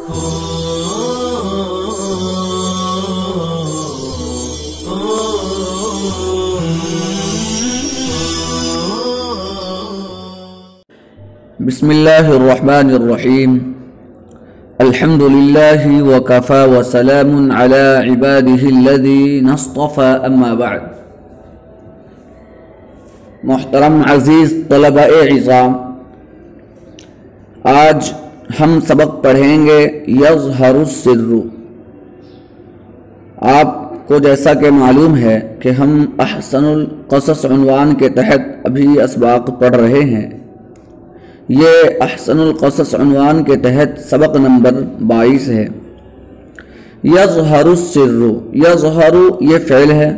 بسم اللہ الرحمن الرحیم الحمد للہ وکفى وسلام علی عباده الذین اصطفى اما بعد۔ محترم عزیز طلباء عظام، آج ہم سبق پڑھیں گے یظہر السر۔ آپ کو جیسا کہ معلوم ہے کہ ہم احسن القصص عنوان کے تحت ابھی اسباق پڑھ رہے ہیں۔ یہ احسن القصص عنوان کے تحت سبق نمبر 22 ہے۔ یظہر السر، یظہر یہ فعل ہے،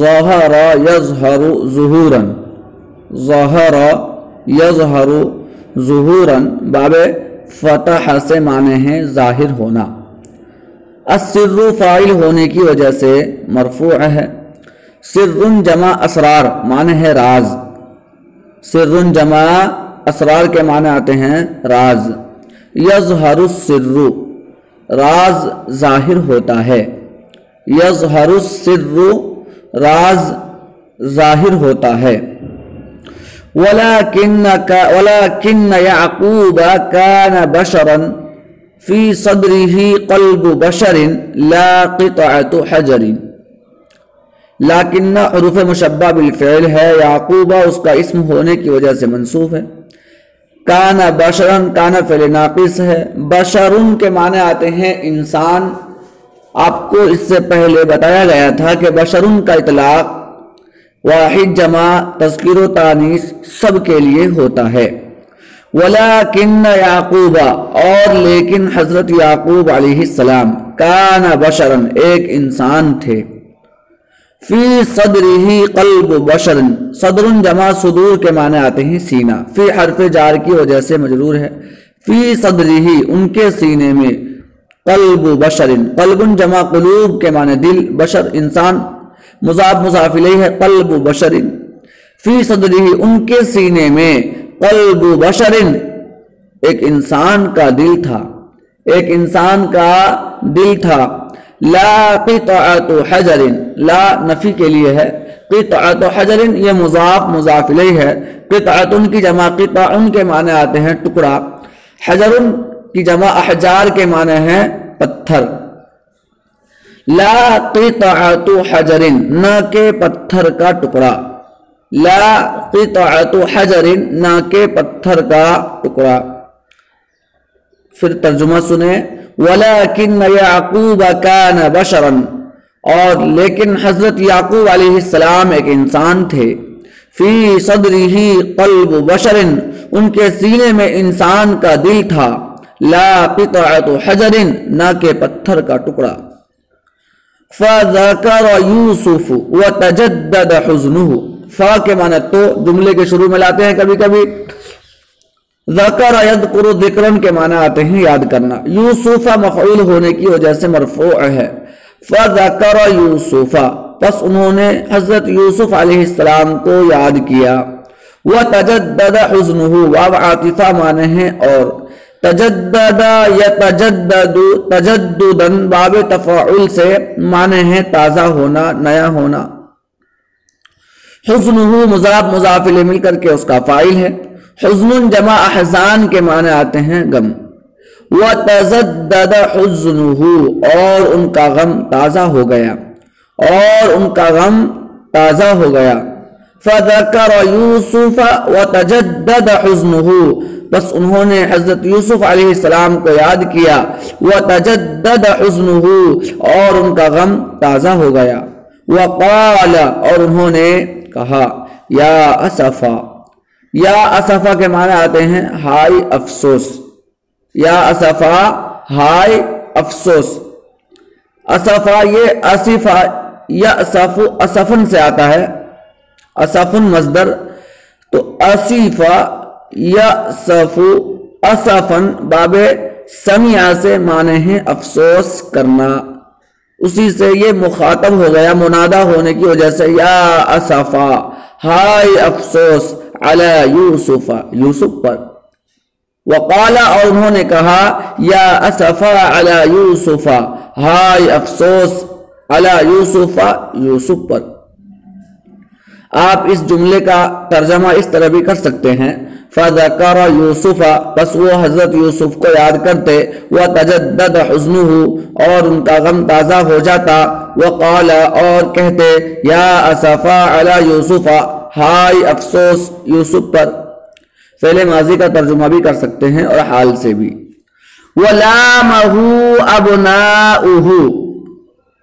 ظہر یظہر ظہورا، ظہر یظہر ظہورا باب فتح سے معنی ہے ظاہر ہونا۔ السر فاعل ہونے کی وجہ سے مرفوع ہے۔ سر جمع اسرار معنی ہے راز، سر جمع اسرار کے معنی آتے ہیں راز۔ یظہر السر، راز ظاہر ہوتا ہے، یظہر السر راز ظاہر ہوتا ہے۔ وَلَكِنَّ يَعْقُوبَ كَانَ بَشَرًا فِي صَدْرِهِ قَلْبُ بَشَرٍ لَا قِطْعَةُ حَجَرٍ۔ لیکن حروف مشبہ بالفعل ہے، یعقوبہ اس کا اسم ہونے کی وجہ سے منصوب ہے۔ کان بشرن، کان فعل ناقص ہے، بشرن کے معنی آتے ہیں انسان۔ آپ کو اس سے پہلے بتایا گیا تھا کہ بشرن کا اطلاق واحد جمع تذکیر و تانیث سب کے لیے ہوتا ہے۔ ولیکن یعقوب، اور لیکن حضرت یعقوب علیہ السلام، کان بشرن ایک انسان تھے، فی صدرہ قلب بشر، صدر جمع صدور کے معنی آتے ہیں سینہ، فی حرف جار کی وجہ سے مجرور ہے۔ فی صدرہ ان کے سینے میں، قلب بشر قلب جمع قلوب کے معنی دل، بشر انسان، مضاف مضاف الیہ ہے، قلب بشر فی صدرہ ان کے سینے میں، قلب بشر ایک انسان کا دل تھا، ایک انسان کا دل تھا۔ لا قطعۃ حجر، لا نفی کے لیے ہے، قطعۃ حجر یہ مضاف مضاف الیہ ہے۔ قطعۃ کی جمع قطع کے معنی آتے ہیں ٹکڑا، حجر کی جمع احجار کے معنی ہے پتھر۔ لا قطعۃ حجر نہ کہ پتھر کا ٹکڑا، لا قطعۃ حجر نہ کہ پتھر کا ٹکڑا۔ پھر ترجمہ سنیں، وَلَكِنَّ يَعْقُوبَ كَانَ بَشَرًا، اور لیکن حضرت یعقوب علیہ السلام ایک انسان تھے، فی صدرہ قلب بشر ان کے سینے میں انسان کا دل تھا، لا قطعۃ حجر نہ کہ پتھر کا ٹکڑا۔ فَذَكَرَ يُوسُفُ وَتَجَدَّدَ حُزْنُهُ، فا کے معنی تو جملے کے شروع میں لاتے ہیں کبھی کبھی۔ ذکر یذکر ذکرن کے معنی آتے ہیں یاد کرنا، یوسف مفعول ہونے کی وجہ سے مرفوع ہے۔ فذکر یوسف، پس انہوں نے حضرت یوسف علیہ السلام کو یاد کیا۔ وتجدد حزنہ، واو عاطفہ معنی ہے اور، تجدد یتجدد تجددن باب تفاعل سے معنی ہے تازہ ہونا، نیا ہونا۔ حزنہ مضاف مضاف الیہ مل کر کے اس کا فاعل ہے۔ حزن جمع احزان کے معنی آتے ہیں غم۔ وَتَزَدَّدَ حُزْنُهُ، اور ان کا غم تازہ ہو گیا، اور ان کا غم تازہ ہو گیا۔ فَذَكَرَ يُوسُفَ وَتَجَدَّدَ حُزْنُهُ، بس انہوں نے حضرت یوسف علیہ السلام کو یاد کیا، وَتَجَدَّدَ حُزْنُهُ، اور ان کا غم تازہ ہو گیا۔ وَقَالَ، اور انہوں نے کہا، یا اسفا، یا اسفا کے معنی آتے ہیں ہائے افسوس، یا اسفا ہائے افسوس۔ اسفا یہ اسفا یا اسفن سے آتا ہے، اسفن مصدر، تو اسفا یا اسفن باب سمع سے معنی ہے افسوس کرنا، اسی سے یہ مخاطب ہو گیا منادہ ہونے کی وجہ سے، یا اسفا ہائے افسوس، علی یوسف یوسف پر۔ وقال اور انہوں نے کہا یا اسفا علی یوسف ہائے افسوس علی یوسف یوسف پر. آپ اس جملے کا ترجمہ اس طرح بھی کر سکتے ہیں فذکر یوسف بس وہ حضرت یوسف کو یاد کرتے وتجدد حزنہ اور ان کا غم تازہ ہو جاتا وقال اور کہتے یا اسفا علی یوسف ہائے افسوس یوسف پر. فعل ماضی کا ترجمہ بھی کر سکتے ہیں اور حال سے بھی. وَلَامَهُ أَبْنَاؤُهُ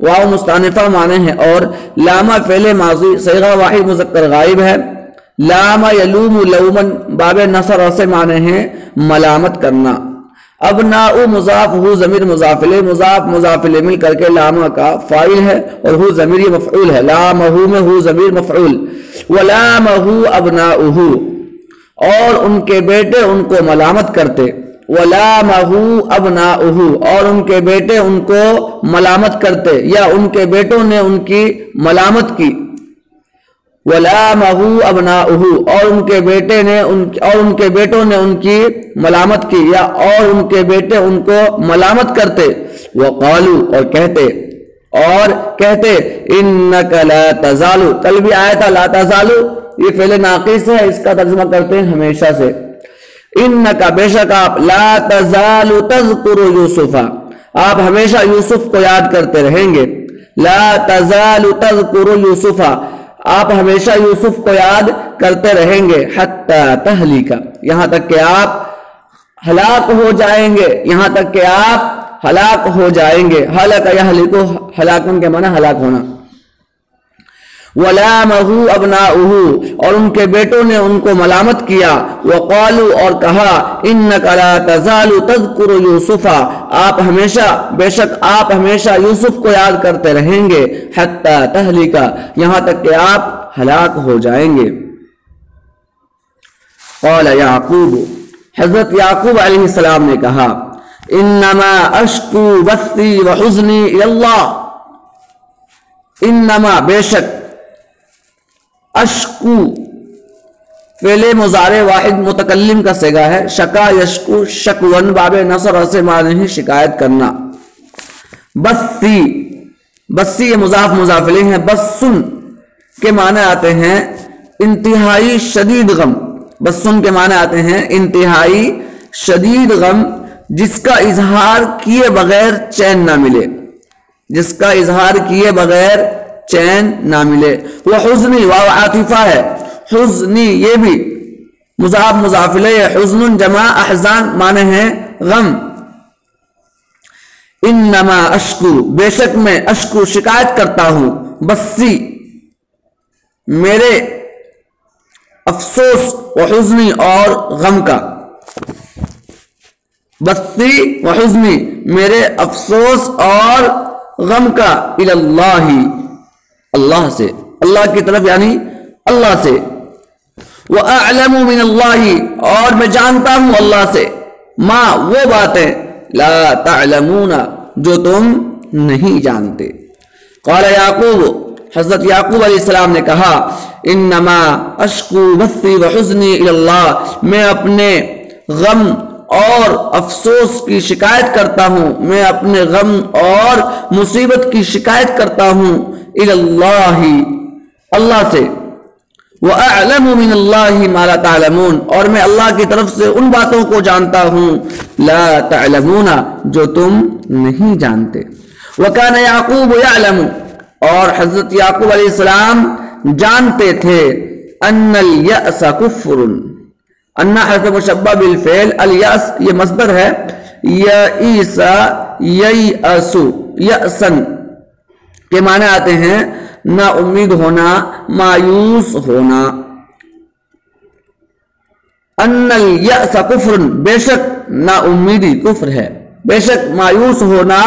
واو مستانفہ معنی ہے اور لامہ فعل ماضی صیغہ واحد مذکر غائب ہے. لام یلوم لومن باب نصر سے معنی ہے ملامت کرنا. ابناء مضاف ہو ضمیر مضاف الیہ مضاف مضاف الیہ مل کر کے لامہ کا فاعل ہے اور ہو ضمیر مفعول ہے. لامہ میں ہو ضمیر مفعول. ولامہ ابناؤہ اور ان کے بیٹے ان کو ملامت کرتے. وَلَامَهُ أَبْنَاؤُهُ اور ان کے بیٹے ان کو ملامت کرتے یا ان کے بیٹوں نے ان کی ملامت کی. وَلَامَهُ أَبْنَاؤُهُ اور ان کے بیٹے نے اور ان کے بیٹوں نے ان کی ملامت کی یا اور ان کے بیٹے ان کو ملامت کرتے. وَقَالُوا اور کہتے إِنَّكَ لَا تَزَالُ کل بھی آیا تھا لا تزالو یہ فعل ناقص ہے اس کا ترجمہ کرتے ہیں ہمیشہ سے. انکا بے شک آپ لا تزال تذکر یوسف آپ ہمیشہ یوسف کو یاد کرتے رہیں گے. لا تزال تذکر یوسف آپ ہمیشہ یوسف کو یاد کرتے رہیں گے. حتی تہلیکا یہاں تک کہ آپ ہلاک ہو جائیں گے. یہاں تک کہ آپ ہلاک ہو جائیں گے. ہلاک یہلکو ہلاکن کے معنی ہلاک ہونا. وَلَامَهُ أَبْنَاؤُهُ اور ان کے بیٹوں نے ان کو ملامت کیا. وَقَالُوا اور کہا إِنَّكَ لَا تَزَالُ تَذْكُرُ يُوسُفَ آپ ہمیشہ بے شک آپ ہمیشہ یوسف کو یاد کرتے رہیں گے. حَتَّى تَهْلِكَ یہاں تک کہ آپ ہلاک ہو جائیں گے. قال یعقوب حضرت یعقوب علیہ السلام نے کہا انما اشکو بثی وحزنی الی اللہ. انما بے شک اشکو فعل مضارع واحد متکلم کا صیغہ ہے. شکا یشکو شکون باب نصر سے معنی ہے شکایت کرنا. بسی یہ مضاف مضاف الیہ ہے. بسن کے معنی آتے ہیں انتہائی شدید غم. بسن کے معنی آتے ہیں انتہائی شدید غم جس کا اظہار کیے بغیر چین نہ ملے. جس کا اظہار کیے بغیر چین نہ ملے. وہ حزنی واو عاطفہ ہے. حزنی یہ بھی مضاف مضاف الیہ. حزن جمع احزان معنی ہے غم. انما اشکو بے شک میں اشکو شکایت کرتا ہوں. بسی میرے افسوس و حزنی اور غم کا. بسی و حزنی میرے افسوس اور غم کا اللہ اللہ سے اللہ کی طرف یعنی اللہ سے. وَأَعْلَمُ مِنَ اللَّهِ اور میں جانتا ہوں اللہ سے ما وہ باتیں لا تعلمون جو تم نہیں جانتے. قال یعقوب حضرت یعقوب علیہ السلام نے کہا انما اشکو بثی وحزنی الی اللہ میں اپنے غم اور افسوس کی شکایت کرتا ہوں. میں اپنے غم اور مصیبت کی شکایت کرتا ہوں الی اللہ اللہ سے. وَأَعْلَمُ مِنَ اللَّهِ مَا لَا تَعْلَمُونَ اور میں اللہ کی طرف سے ان باتوں کو جانتا ہوں لا تعلمون جو تم نہیں جانتے. وَكَانَ يَعْقُوبُ يَعْلَمُ اور حضرت یعقوب علیہ السلام جانتے تھے ان الیأس کفر. ان حرف مشبہ بالفعل. الیأس یہ مصدر ہے. یئیس یئیس یأسن کے معنی آتے ہیں نا امید ہونا مایوس ہونا. ان الیأس کفر بے شک نا امیدی کفر ہے. بے شک مایوس ہونا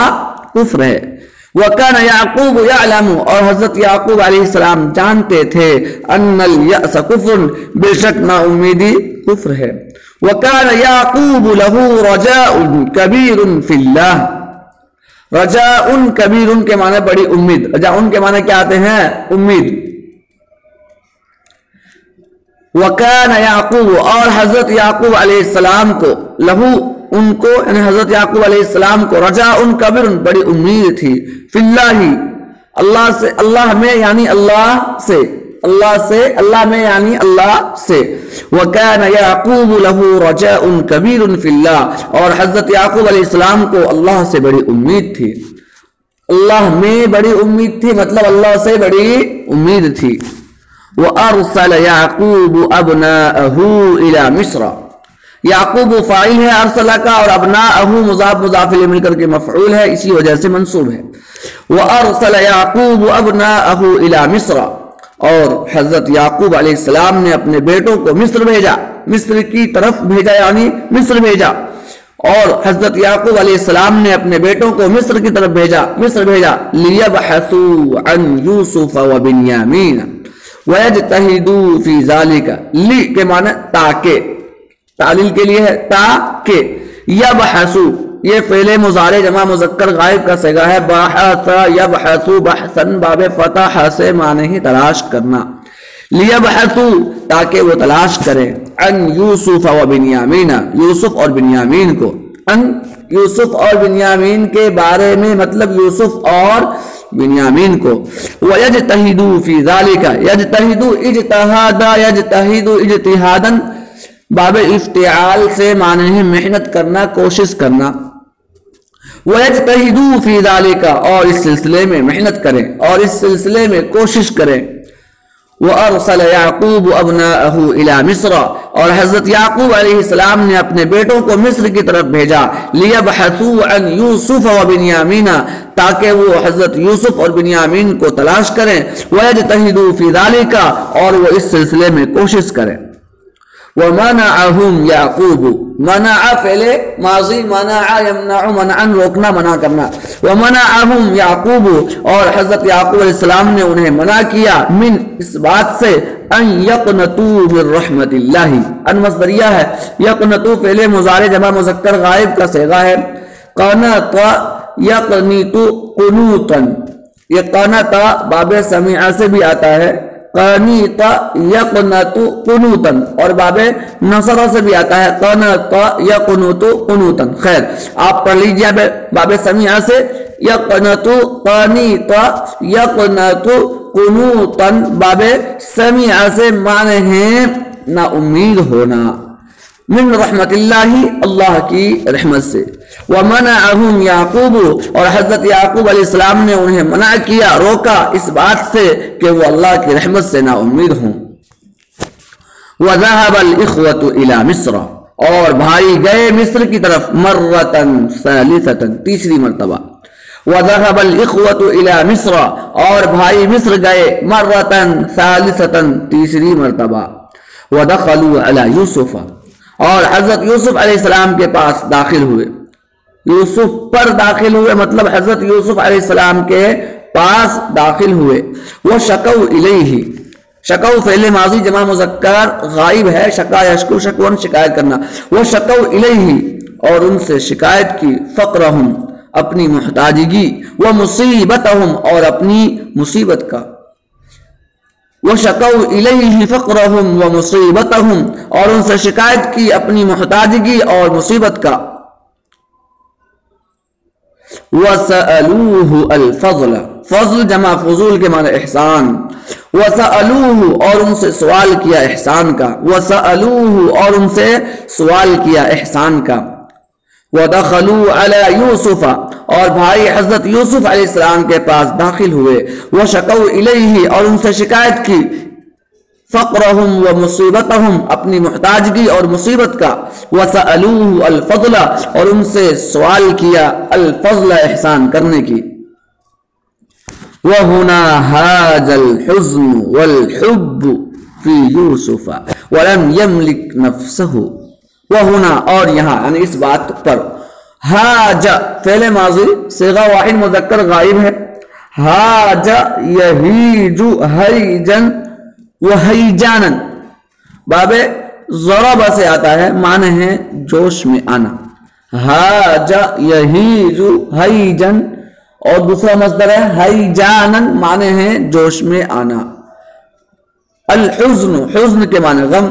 کفر ہے. وَكَانَ يَعْقُوبُ يَعْلَمُ اور حضرت یعقوب علیہ السلام جانتے تھے ان الیأس کفر بے شک نا امیدی کفر ہے. وَكَانَ يَعْقُوبُ لَهُ رَجَاءٌ كَبِيرٌ فِي اللَّهِ رجاء کبیر کے معنی بڑی امید. رجاء کے معنی کیا آتے ہیں امید. وَكَانَ يَعْقُوبُ اور حضرت یعقوب علیہ السلام کو لہو ان کو یعنی حضرت یعقوب علیہ السلام کو رجاء کبیر بڑی امید تھی فی اللہ اللہ سے، اللہ میں یعنی اللہ سے، اللہ میں یعنی اللہ سے. وَكَانَ يَعْقُوبُ لَهُ رَجَاءٌ كَبِيرٌ فِي اللَّهِ اور حضرت یعقوب علیہ السلام کو اللہ سے بڑی امید تھی، اللہ میں بڑی امید تھی، مطلب اللہ سے بڑی امید تھی. وَأَرْسَلَ يَعْقُوبُ أَبْنَاءَهُ إِلَى مِصْرَ یعقوب فاعل ہے ارسلہ کا، اور ابناءہ مضاف مضاف الیہ مل کر کے مفعول ہے، اسی وجہ سے منصوب ہے. وَأَرْسَلَ يَعْقُوبُ أَبْنَاءَهُ إِلَى مِصْرَ اور حضرت یعقوب علیہ السلام نے اپنے بیٹوں کو مصر بھیجا، مصر کی طرف بھیجا یعنی مصر بھیجا. اور حضرت یعقوب علیہ السلام نے اپنے بیٹوں کو مصر کی طرف بھیجا، مصر بھیجا. لِيَبْحَثُوا عَنْ يُوسُفَ وَبِنْيَامِينَ وَيَجْتَهِدُوا فِي ذَلِكَ لی کے معنی تاکہ، تعلیل کے لیے ہے تاکہ. یبحثوا یہ فعل مضارع جمع مذکر غائب کا صیغہ ہے. بحث یبحث بحثا باب فتح سے معنی ہی تلاش کرنا. لیبحثوا تاکہ وہ تلاش کریں، عن یوسف و بنیامین یوسف اور بنیامین کو، ان یوسف اور بنیامین کے بارے میں مطلب یوسف اور بنیامین کو. وَيَجْتَهِدُوا فِي ذَلِكَ يَجْتَهِدُوا اجتہادا یجتہدوا اجتہادا باب افتعال سے معنی ہے محنت کرنا، کوشش کرنا. وَيَجْتَهِدُوا فِي ذَلِكَ اور اس سلسلے میں محنت کریں اور اس سلسلے میں کوشش کریں. وَأَرْسَلَ يَعْقُوبُ أَبْنَاءَهُ إِلَى مِصْرَ اور حضرت یعقوب علیہ السلام نے اپنے بیٹوں کو مصر کی طرف بھیجا. لِيَبْحَثُوا عَنْ يُوسُفَ وَبِنْيَامِينَ تاکہ وہ حضرت یوسف اور بنیامین کو تلاش کریں. وَيَجْتَهِدُوا فِي ذَلِكَ اور وہ اس سلسلے میں کوشش کریں. وَمَنَعَهُمْ يَعْقُوبُ منع فعل ماضی، منع یمنع منعا روکنا منع کرنا. وَمَنَعَهُمْ يَعْقُوبُ اور حضرت یعقوب علیہ السلام نے انہیں منع کیا من اس بات سے ان یقنطوا من رحمت اللہ. ان مصدریہ ہے، یقنطوا فعل مضارع جمع مذکر غائب کا صیغہ ہے. قنط یقنط قنوطا، یہ قنط باب سمیع سے بھی آتا ہے، قنط یقنط قنوطا اور باب نصر سے بھی آتا ہے، قنط یقنط قنوطا. خیر آپ پڑھ لیجیے باب سمیع سے، یقنط قنط یقنط قنوطا باب سمیع سے معنی ہے نا امید ہونا، من رحمت اللہ اللہ کی رحمت سے. وَمَنَعَهُمْ يَعْقُوبُ اور حضرت یعقوب علیہ السلام نے انہیں منع کیا، روکا اس بات سے کہ وہ اللہ کی رحمت سے نا امید ہوں. وَذَهَبَ الْإِخْوَةُ إِلَى مِصْرَ اور بھائی گئے مصر کی طرف مرتن ثالثتن تیسری مرتبہ. وَذَهَبَ الْإِخْوَةُ إِلَى مِصْرَ اور بھائی مصر گئے مرتن ثالثتن تیسری مرتبہ. وَدَخَلُوا عَلَى يُوسُفَ اور حضرت یوسف علیہ السلام کے پاس داخل ہوئے، یوسف پر داخل ہوئے مطلب حضرت یوسف علیہ السلام کے پاس داخل ہوئے. وَشَكَوْا إِلَيْهِ شکو فعل ماضی جمع مذکر غائب ہے، شکا یشکو شکون شکایت کرنا. وَشَكَوْا إِلَيْهِ اور ان سے شکایت کی، فقرہم اپنی محتاجگی، وَمُصِيبَتَهُمْ اور اپنی مصیبت کا. وَشَكَوْا إِلَيْهِ فَقْرَهُمْ وَمُصِيبَتَهُمْ اور ان سے شکایت کی اپنی محتاجگی اور مصیبت کا. وَسَأَلُوهُ الْفَضْلَ فضل جمع فضول کے معنی احسان. وَسَأَلُوهُ اور ان سے سوال کیا احسان کا. وَسَأَلُوهُ اور ان سے سوال کیا احسان کا. وَدَخَلُوا عَلَى يُوسُفَ اور بھائی حضرت یوسف علیہ السلام کے پاس داخل ہوئے. وَشَكَوْا إِلَيْهِ اور ان سے شکایت کی، فَقْرَهُمْ وَمُصِيبَتَهُمْ اپنی محتاجگی اور مصیبت کا. وَسَأَلُوهُ الْفَضْلَ اور ان سے سوال کیا الفضل احسان کرنے کی. وَهُنَا هَاجَ الْحُزْنُ وَالْحُبُّ فِي يُوسُفَ وَلَمْ يَمْلِكْ نَفْسَهُ. وَهُنَا اور یہاں یعنی اس بات پر، ہاج فعل ماضی صیغہ واحد مذکر غائب ہے، ہاج یہیج ہیجن وہیجانا باب ضرب سے آتا ہے، معنی ہے جوش میں آنا. ہاج یہیج ہیجن اور دوسرا مصدر ہے ہیجانا، معنی ہے جوش میں آنا. الحزن، حزن کے معنی غم،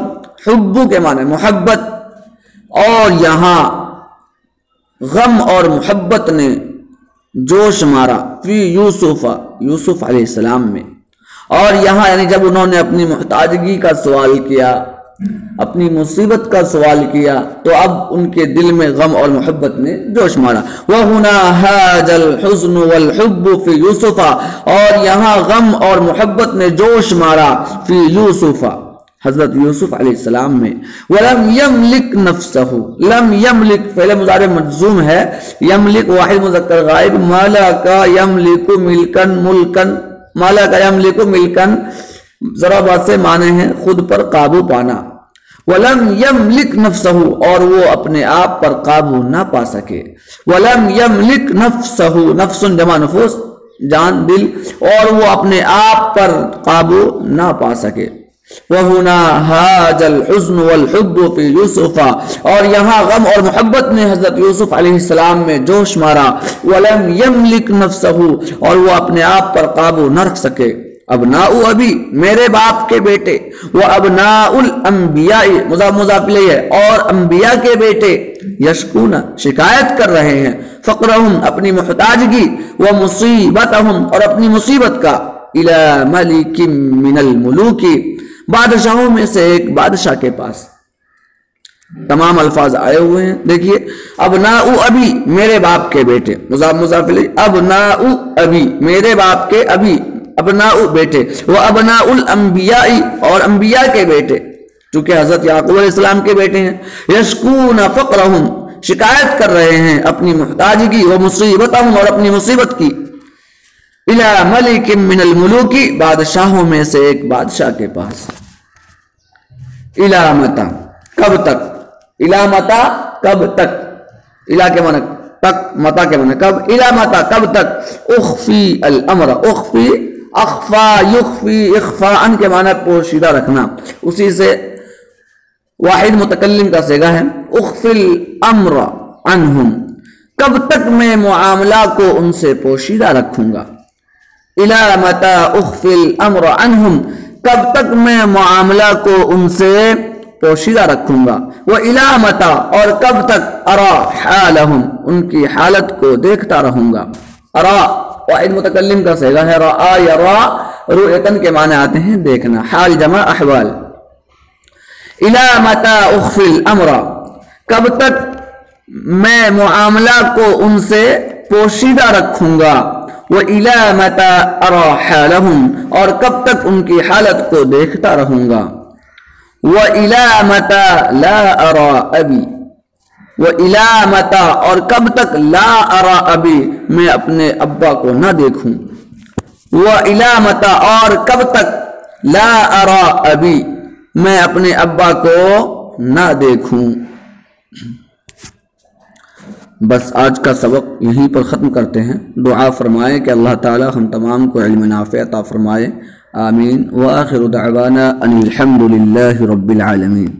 حب کے معنی محبت، اور یہاں غم اور محبت نے جوش مارا فی یوسف، یوسف علیہ السلام میں. اور یہاں یعنی جب انہوں نے اپنی محتاجگی کا سوال کیا، اپنی مصیبت کا سوال کیا، تو اب ان کے دل میں غم اور محبت نے جوش مارا. وَهُنَا هَاجَ الْحُزْنُ وَالْحُبُّ فِي يُوسُفَ، اور یہاں غم اور محبت نے جوش مارا فی یوسف، حضرت یوسف علیہ السلام میں. وَلَمْ يَمْلِكْ نَفْسَهُ، لم یملک فعل مضارع مجزوم ہے، یملک واحد مذکر غائب، مالک یملک ملکن ملکن، مالک یملک ملکن ذرا بات سے معنی ہے خود پر قابو پانا. وَلَمْ يَمْلِكْ نَفْسَهُ، اور وہ اپنے آپ پر قابو نہ پا سکے. وَلَمْ يَمْلِكْ نَفْسَهُ، نفس جمع نفوس جان دل، اور وہ اپنے آپ پر قابو نہ پا سکے. وَهُنَا هَاجَ الْحُزْنُ وَالْحُبُّ فِي يُوسُفَ، اور یہاں غم اور محبت نے حضرت یوسف علیہ السلام میں جوش مارا. وَلَمْ يَمْلِكْ نَفْسَهُ، اور وہ اپنے آپ پر قابو نہ رکھ سکے. ابناء ابی، میرے باپ کے بیٹے، وَأَبْنَاءُ الْأَنْبِيَاءِ مضاف مضاف الیہ ہے، اور انبیاء کے بیٹے، یشکون شکایت کر رہے ہیں، فقرہم اپنی محتاجگی، وَمُصِیبَتَہم اور اپنی مصیبت کا، إِلَى مَلِكٍ مِّنَ الْمُلُوكِ بادشاہوں میں سے ایک بادشاہ کے پاس. تمام الفاظ آئے ہوئے ہیں. دیکھیے ابناء ابی میرے باپ کے بیٹے، مضاف مضاف الیہ، ابناء ابی میرے باپ کے ابی، ابناء بیٹے، وہ ابناء الانبیاء اور انبیاء کے بیٹے، چونکہ حضرت یعقوب علیہ السلام کے بیٹے ہیں. یشکون فقرہم شکایت کر رہے ہیں اپنی محتاجگی، وہ مصیبتہم اور اپنی مصیبت کی، الی ملک من الملوک بادشاہوں میں سے ایک بادشاہ کے پاس. الی متی کب تک، الی متی کب تک، الی کے معنی تک، متا کے معنی کب، الی متی کب تک، اخفی الامر، اخفی اخفا یخفی اخفاء کے معنی پوشیدہ رکھنا، اسی سے واحد متکلم کا صیغہ ہے. اخفی الامر عنہم، کب تک میں معاملہ کو ان سے پوشیدہ رکھوں گا. الی متی اخفی الامر عنہم، کب تک میں معاملہ کو ان سے پوشیدہ رکھوں گا. وَإِلَى مَتَى اور کب تک، ارا حالہم ان کی حالت کو دیکھتا رہوں گا. ارا واحد متکلم کا صیغہ ہے، رآ یرا رؤیتن کے معنی آتے ہیں دیکھنا، حال جمع احوال. الی متی اخفی الامر کب تک میں معاملہ کو ان سے پوشیدہ رکھوں گا. وَإِلَى مَتَى أَرَى حَالَهُمْ اور کب تک ان کی حالت کو دیکھتا رہوں گا. وَإِلَى مَتَى لَا أَرَى أَبِي، وَإِلَى مَتَى اور کب تک، لا أَرَى أَبِي میں اپنے ابا کو نہ دیکھوں. وَإِلَى مَتَى اور کب تک، لا أَرَى أَبِي میں اپنے ابا کو نہ دیکھوں. بس آج کا سبق یہیں پر ختم کرتے ہیں. دعا فرمائیں کہ اللہ تعالی ہم تمام کو علم نافع عطا فرمائے. آمین. وآخر دعوانا ان الحمد للہ رب العالمین.